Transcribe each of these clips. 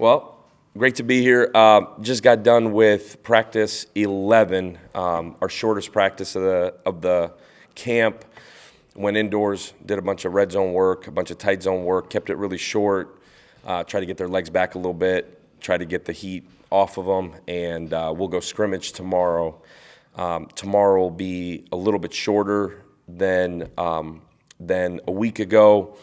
Well, great to be here. Just got done with practice 11, our shortest practice of the camp. Went indoors, did a bunch of red zone work, a bunch of tight zone work, kept it really short, try to get their legs back a little bit, try to get the heat off of them, and we'll go scrimmage tomorrow. Tomorrow will be a little bit shorter than a week ago.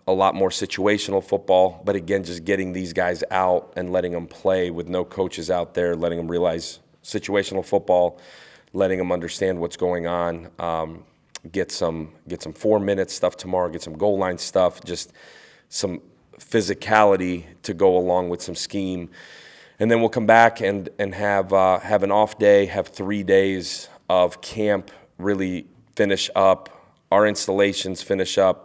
A lot more situational football, but again, just getting these guys out and letting them play with no coaches out there, letting them realize situational football, letting them understand what's going on. Get some 4-minute stuff tomorrow, get some goal line stuff, just some physicality to go along with some scheme. And then we'll come back and have an off day, have 3 days of camp, really finish up our installations, finish up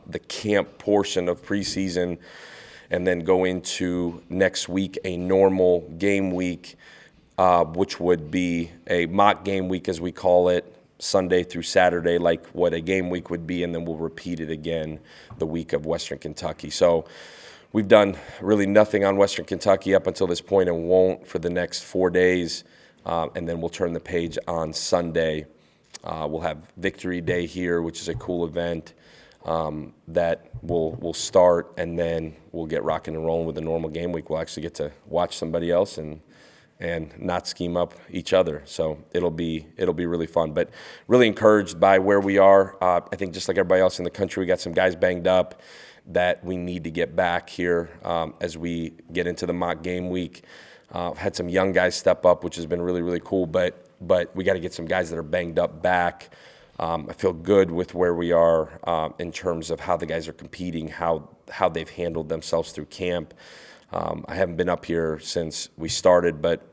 the camp portion of preseason, and then go into next week a normal game week, which would be a mock game week, as we call it, Sunday through Saturday, like what a game week would be, and then we'll repeat it again the week of Western Kentucky. So we've done really nothing on Western Kentucky up until this point and won't for the next 4 days, and then we'll turn the page on Sunday. We'll have Victory Day here, which is a cool event that we'll start, and then we'll get rocking and rolling with a normal game week. We'll actually get to watch somebody else and not scheme up each other. So it'll be really fun. But really encouraged by where we are. I think just like everybody else in the country, we got some guys banged up that we need to get back here as we get into the mock game week. Had some young guys step up, which has been really, really cool. But we got to get some guys that are banged up back. I feel good with where we are in terms of how the guys are competing, how they've handled themselves through camp. I haven't been up here since we started, but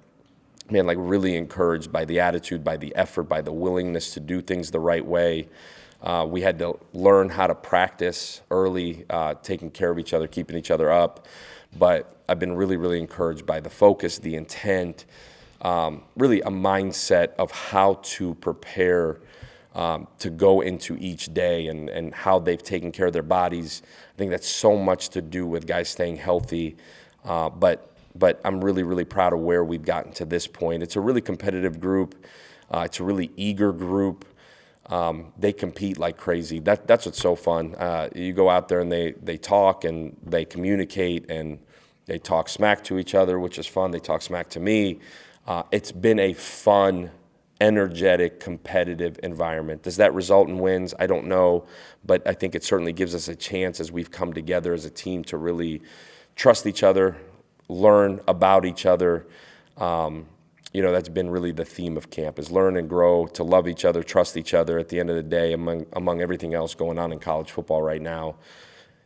man, like really encouraged by the attitude, by the effort, by the willingness to do things the right way. We had to learn how to practice early, taking care of each other, keeping each other up. But I've been really, really encouraged by the focus, the intent, really a mindset of how to prepare to go into each day and how they've taken care of their bodies. I think that's so much to do with guys staying healthy. But I'm really, really proud of where we've gotten to this point. It's a really competitive group. It's a really eager group. They compete like crazy. That's what's so fun. You go out there and they talk and they communicate and they talk smack to each other, which is fun. They talk smack to me. It's been a fun, energetic, competitive environment. Does that result in wins? I don't know, but I think it certainly gives us a chance as we've come together as a team to really trust each other, learn about each other. That's been really the theme of camp, is learn and grow, to love each other, trust each other. At the end of the day, among everything else going on in college football right now,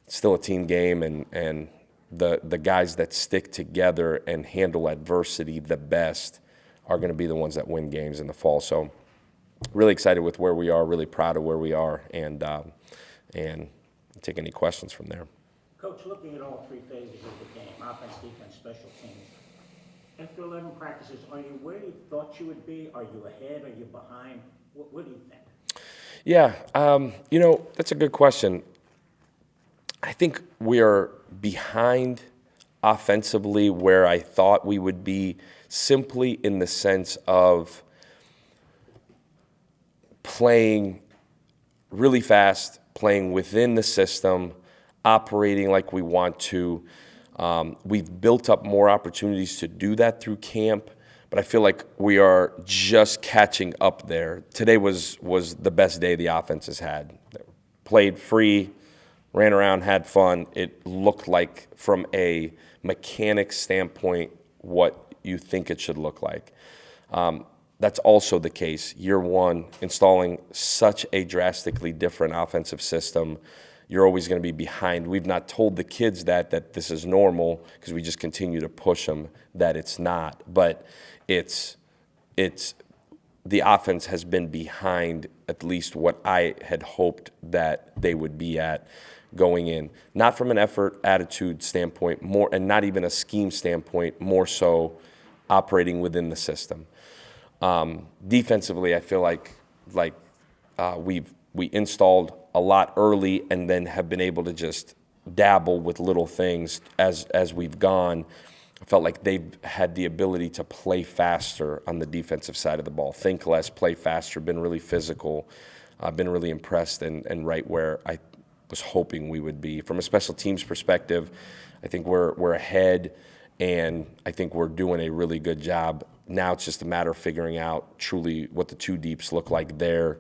it's still a team game, and the guys that stick together and handle adversity the best are going to be the ones that win games in the fall. So really excited with where we are, really proud of where we are, and take any questions from there. Coach, looking at all 3 phases of the game, offense, defense, special teams, after 11 practices, are you where you thought you would be? Are you ahead? Are you behind? What do you think? Yeah, that's a good question. I think we are behind offensively where I thought we would be, simply in the sense of playing really fast, playing within the system, operating like we want to. We've built up more opportunities to do that through camp, but I feel like we are just catching up there. Today was the best day the offense has had. Played free, ran around, had fun. It looked like, from a mechanics standpoint, what you think it should look like. That's also the case. Year one, installing such a drastically different offensive system, you're always going to be behind. We've not told the kids that this is normal, because we just continue to push them that it's not. But it's the offense has been behind at least what I had hoped that they would be at going in. Not from an effort, attitude standpoint, more, and not even a scheme standpoint, more so operating within the system. Defensively, I feel like we installed a lot early and then have been able to just dabble with little things as we've gone. I felt like they've had the ability to play faster on the defensive side of the ball. Think less, play faster, been really physical. I've been really impressed and right where I was hoping we would be. From a special teams perspective, I think we're ahead, and I think we're doing a really good job. Now it's just a matter of figuring out truly what the two deeps look like there,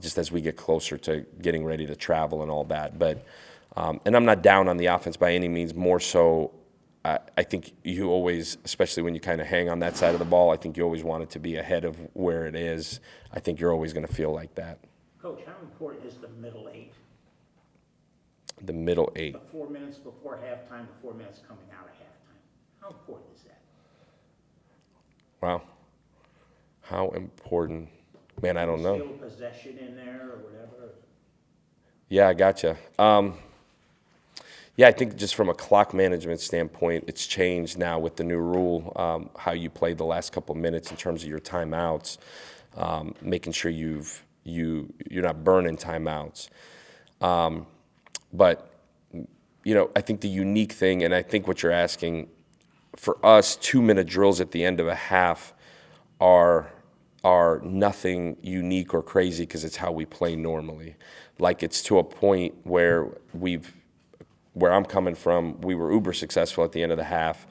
just as we get closer to getting ready to travel and all that. But and I'm not down on the offense by any means. More so, I think you always, especially when you kind of hang on that side of the ball, I think you always want it to be ahead of where it is. I think you're always going to feel like that. Coach, how important is the middle 8? The middle 8. The 4 minutes before halftime, the 4 minutes coming out of halftime. How important is that? Wow. How important? Man, I don't know. Still possession in there or whatever? Yeah, I gotcha. Yeah, I think just from a clock management standpoint, it's changed now with the new rule, how you play the last couple of minutes in terms of your timeouts, making sure you're not burning timeouts. But, I think the unique thing, and I think what you're asking, for us, 2-minute drills at the end of a half are nothing unique or crazy because it's how we play normally. Like, it's to a point where I'm coming from, we were uber successful at the end of the half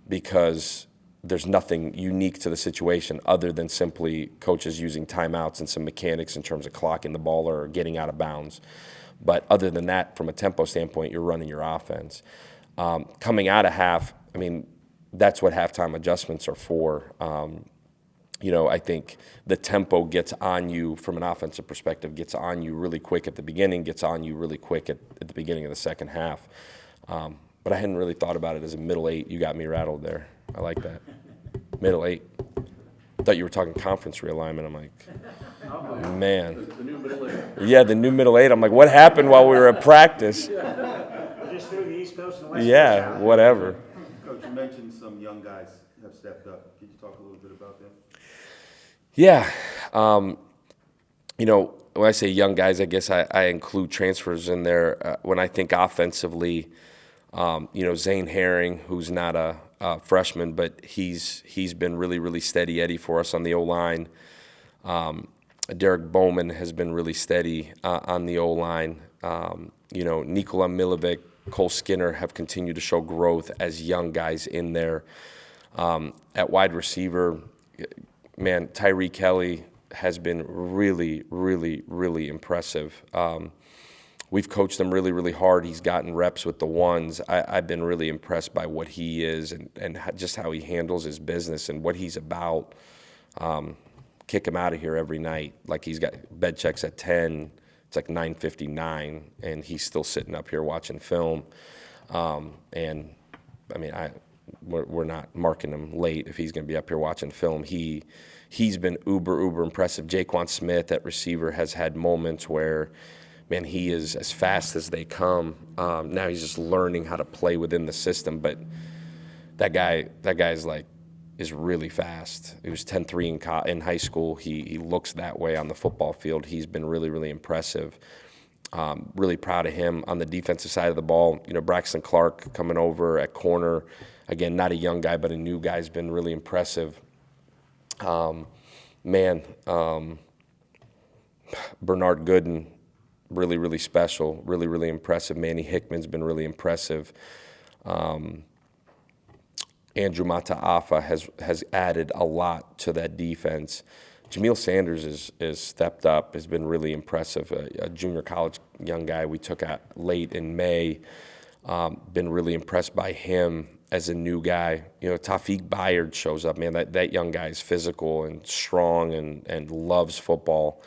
because there's nothing unique to the situation other than simply coaches using timeouts and some mechanics in terms of clocking the ball or getting out of bounds. But other than that, from a tempo standpoint, you're running your offense. Coming out of half, I mean, that's what halftime adjustments are for. I think the tempo gets on you from an offensive perspective, gets on you really quick at the beginning, gets on you really quick at the beginning of the second half. But I hadn't really thought about it as a middle 8. You got me rattled there. I like that. Middle 8. I thought you were talking conference realignment. I'm like, man. The new middle 8. Yeah, the new middle 8. I'm like, what happened while we were at practice? Just through the East Coast and West Coast. Yeah, whatever. Coach, you mentioned some young guys have stepped up. Could you talk a little bit about that? Yeah. When I say young guys, I guess I include transfers in there. When I think offensively, Zane Herring, who's not a freshman, but he's been really, really steady Eddie for us on the O-line. Derek Bowman has been really steady on the O-line. Nikola Milovic, Cole Skinner have continued to show growth as young guys in there. At wide receiver, man, Tyree Kelly has been really, really, really impressive. We've coached him really, really hard. He's gotten reps with the ones. I've been really impressed by what he is and just how he handles his business and what he's about. Kick him out of here every night. Like, he's got bed checks at 10. It's like 9:59, and he's still sitting up here watching film. And, I mean, we're not marking him late if he's going to be up here watching film. He's been uber impressive. Jaquan Smith at receiver has had moments where, man, he is as fast as they come. Now he's just learning how to play within the system. But that guy's is really fast. He was 10.3 in high school. He looks that way on the football field. He's been really, really impressive. Really proud of him on the defensive side of the ball. Braxton Clark coming over at corner. Again, not a young guy, but a new guy, has been really impressive. Bernard Gooden, really, really special, really, really impressive. Manny Hickman's been really impressive. Andrew Mataafa has added a lot to that defense. Jameel Sanders is stepped up, has been really impressive. A junior college young guy we took out late in May. Been really impressed by him as a new guy. Taufik Bayard shows up, man. That young guy is physical and strong and loves football.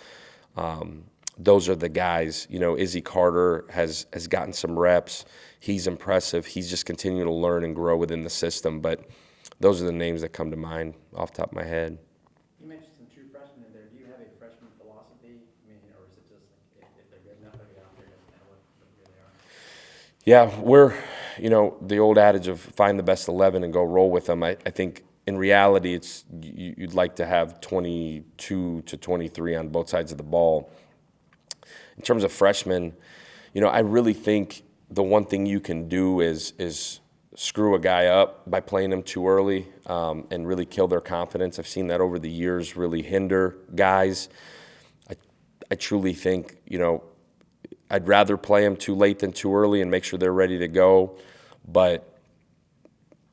Those are the guys. Izzy Carter has gotten some reps. He's impressive. He's just continuing to learn and grow within the system. But those are the names that come to mind off the top of my head. You mentioned some true freshmen in there. Do you have a freshman philosophy? Or is it just if they're good enough, they're out there, doesn't matter what year they are? Yeah, we're, the old adage of find the best 11 and go roll with them. I think in reality, it's you'd like to have 22 to 23 on both sides of the ball. In terms of freshmen, I really think the one thing you can do is screw a guy up by playing him too early and really kill their confidence. I've seen that over the years really hinder guys. I truly think, I'd rather play them too late than too early and make sure they're ready to go. But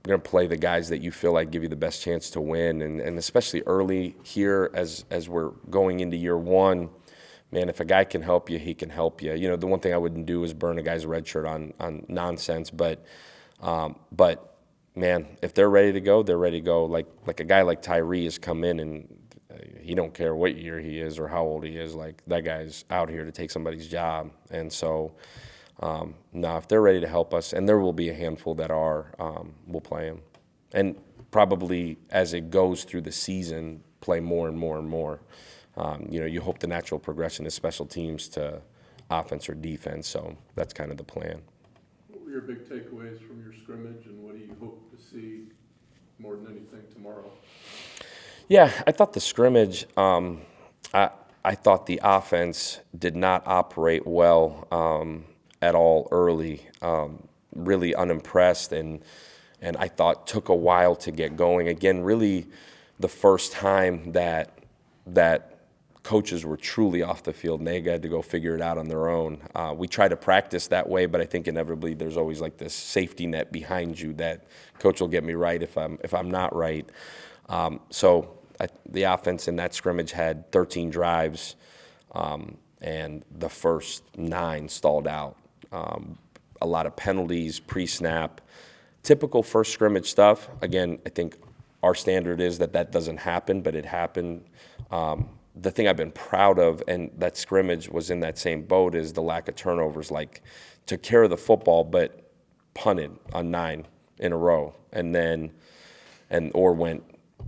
you're going to play the guys that you feel like give you the best chance to win. And especially early here as we're going into year one, man, if a guy can help you, he can help you. The one thing I wouldn't do is burn a guy's red shirt on nonsense. But man, if they're ready to go, they're ready to go. Like a guy like Tyree has come in and he don't care what year he is or how old he is. Like, that guy's out here to take somebody's job. And so, if they're ready to help us, and there will be a handful that are, we'll play them. And probably as it goes through the season, play more and more and more. You hope the natural progression is special teams to offense or defense. So that's kind of the plan. What were your big takeaways from your scrimmage, and what do you hope to see more than anything tomorrow? Yeah, I thought the scrimmage, I thought the offense did not operate well at all early. Really unimpressed, and I thought took a while to get going. Again, really the first time that coaches were truly off the field and they had to go figure it out on their own. We try to practice that way, but I think inevitably there's always like this safety net behind you that coach will get me right if I'm not right. The offense in that scrimmage had 13 drives, and the first 9 stalled out. A lot of penalties, pre-snap, typical first scrimmage stuff. Again, I think our standard is that doesn't happen, but it happened. The thing I've been proud of, and that scrimmage was in that same boat, is the lack of turnovers. Like, took care of the football, but punted on 9 in a row,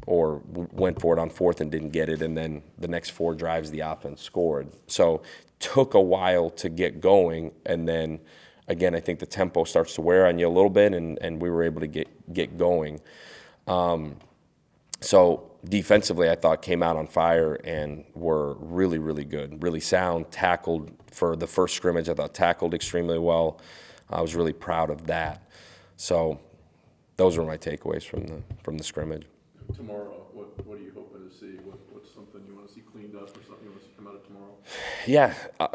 or went for it on 4th and didn't get it, and then the next 4 drives the offense scored. So took a while to get going, and then again I think the tempo starts to wear on you a little bit, and we were able to get going. So defensively, I thought came out on fire and were really, really good, really sound, tackled for the first scrimmage. I thought tackled extremely well. I was really proud of that. So those were my takeaways from the scrimmage. Tomorrow, what are you hoping to see? What's something you want to see cleaned up, or something you want to see come out of tomorrow? Yeah,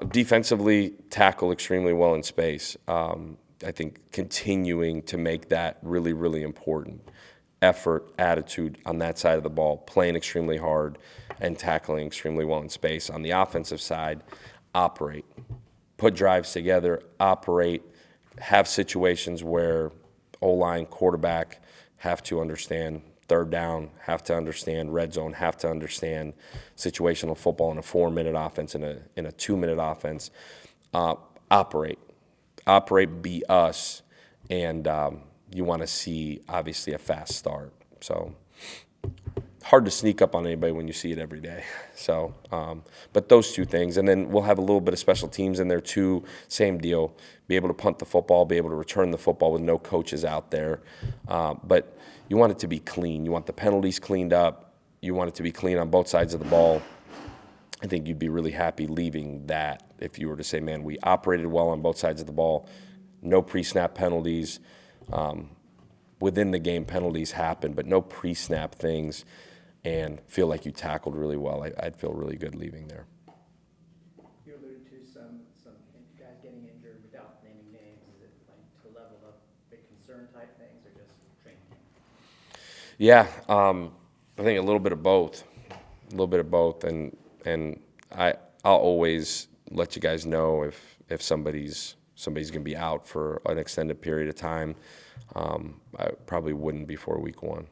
defensively, tackle extremely well in space. I think continuing to make that really, really important. Effort, attitude on that side of the ball, playing extremely hard and tackling extremely well in space. On the offensive side, operate. Put drives together, operate, have situations where O-line, quarterback have to understand third down, have to understand red zone, have to understand situational football in a 4-minute offense, in a 2-minute offense. Operate, be us, and you want to see, obviously, a fast start. So hard to sneak up on anybody when you see it every day. So, but those 2 things. And then we'll have a little bit of special teams in there too. Same deal. Be able to punt the football, be able to return the football with no coaches out there. But you want it to be clean. You want the penalties cleaned up. You want it to be clean on both sides of the ball. I think you'd be really happy leaving that if you were to say, man, we operated well on both sides of the ball. No pre-snap penalties. Within the game, penalties happen, but no pre-snap things, and feel like you tackled really well. I'd feel really good leaving there. You alluded to some guys getting injured without naming names. Is it like to the level of big concern type things, or just training? Yeah, I think a little bit of both. And I'll always let you guys know if somebody's going to be out for an extended period of time. I probably wouldn't before week 1.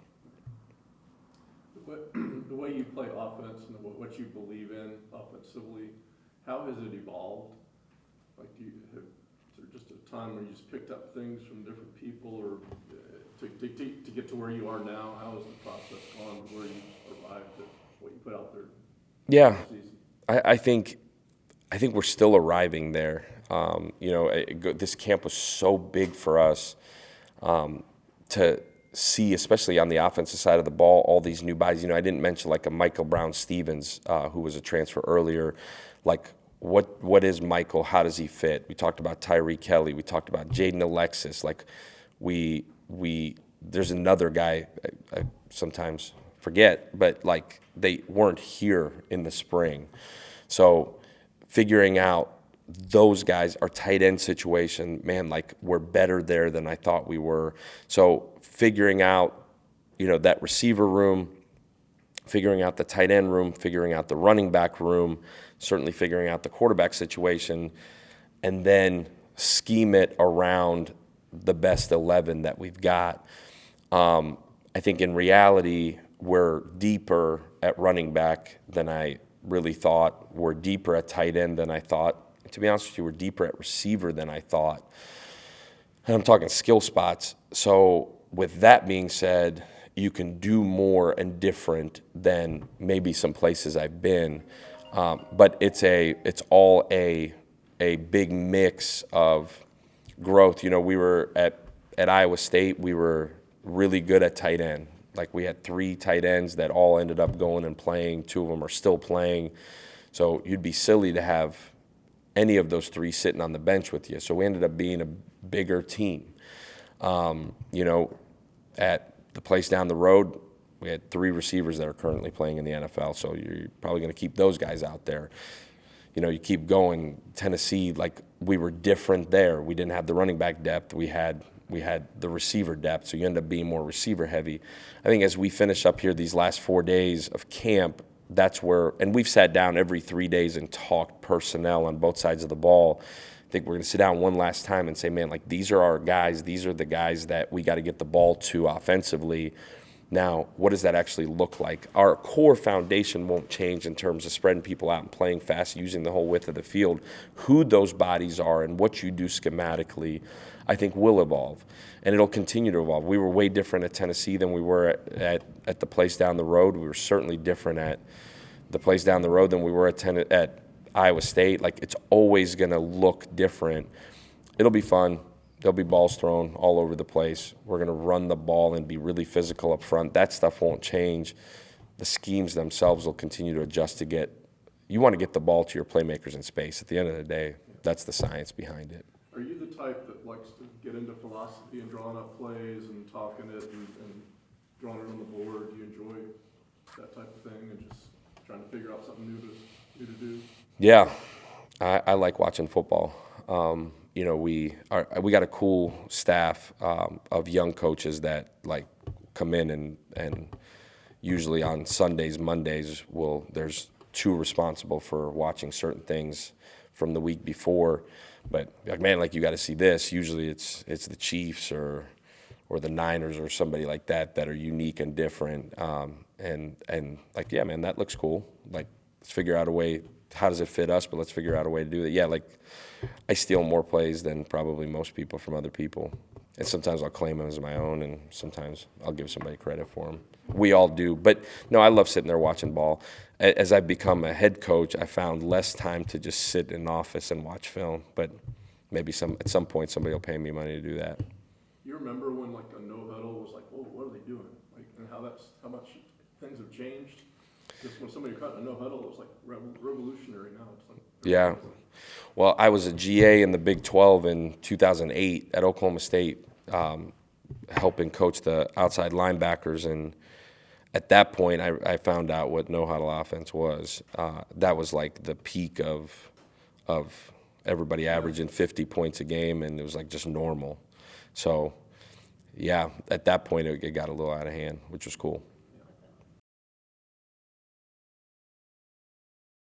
The way you play offense and what you believe in offensively, how has it evolved? Like, is there just a time where you just picked up things from different people, or to get to where you are now? How has the process gone? Where you arrived at what you put out there? Yeah, I think we're still arriving there. This camp was so big for us to see, especially on the offensive side of the ball, all these new bodies. I didn't mention like a Michael Brown-Stevens, who was a transfer earlier. Like, what is Michael? How does he fit? We talked about Tyree Kelly. We talked about Jaden Alexis. Like there's another guy I sometimes forget, but like they weren't here in the spring. So figuring out those guys, our tight end situation, man, like we're better there than I thought we were. So figuring out, that receiver room, figuring out the tight end room, figuring out the running back room, certainly figuring out the quarterback situation, and then scheme it around the best 11 that we've got. I think in reality, we're deeper at running back than I really thought. We're deeper at tight end than I thought. To be honest with you, we're deeper at receiver than I thought. And I'm talking skill spots. So with that being said, you can do more and different than maybe some places I've been. But it's all a big mix of growth. We were at Iowa State, we were really good at tight end. Like we had 3 tight ends that all ended up going and playing. 2 of them are still playing. So you'd be silly to have any of those 3 sitting on the bench with you. So we ended up being a bigger team. At the place down the road, we had 3 receivers that are currently playing in the NFL. So you're probably going to keep those guys out there. You keep going. Tennessee, like we were different there. We didn't have the running back depth. We had the receiver depth, so you end up being more receiver heavy. I think as we finish up here these last 4 days of camp, that's where, and we've sat down every 3 days and talked personnel on both sides of the ball. I think we're going to sit down one last time and say, man, like these are our guys. These are the guys that we got to get the ball to offensively. Now, what does that actually look like? Our core foundation won't change in terms of spreading people out and playing fast, using the whole width of the field. Who those bodies are and what you do schematically, I think will evolve. And it'll continue to evolve. We were way different at Tennessee than we were at the place down the road. We were certainly different at the place down the road than we were at Iowa State. Like, it's always going to look different. It'll be fun. There'll be balls thrown all over the place. We're going to run the ball and be really physical up front. That stuff won't change. The schemes themselves will continue to adjust to get – you want to get the ball to your playmakers in space. At the end of the day, that's the science behind it. Are you the type that likes to get into philosophy and drawing up plays and talking it and drawing it on the board? Do you enjoy that type of thing and just trying to figure out something new to do? Yeah, I like watching football. We got a cool staff of young coaches that like come in and usually on Sundays, Mondays, there's 2 responsible for watching certain things from the week before. But like, man, like you got to see this. Usually it's the Chiefs or the Niners or somebody like that are unique and different. And like, yeah, man, that looks cool. Like, let's figure out a way. How does it fit us? But let's figure out a way to do that. Yeah, like I steal more plays than probably most people from other people. And sometimes I'll claim them as my own, and sometimes I'll give somebody credit for them. We all do. But, no, I love sitting there watching ball. As I've become a head coach, I found less time to just sit in an office and watch film. But maybe at some point somebody will pay me money to do that. You remember when, like, a no-huddle was like, whoa, what are they doing? Like, and how much things have changed? Just when somebody cut a no-huddle, it was, like, revolutionary. Now it's like... Yeah. Well, I was a GA in the Big 12 in 2008 at Oklahoma State, helping coach the outside linebackers. And at that point, I found out what no-huddle offense was. That was like the peak of everybody averaging 50 points a game, and it was like just normal. So, yeah, at that point, it got a little out of hand, which was cool.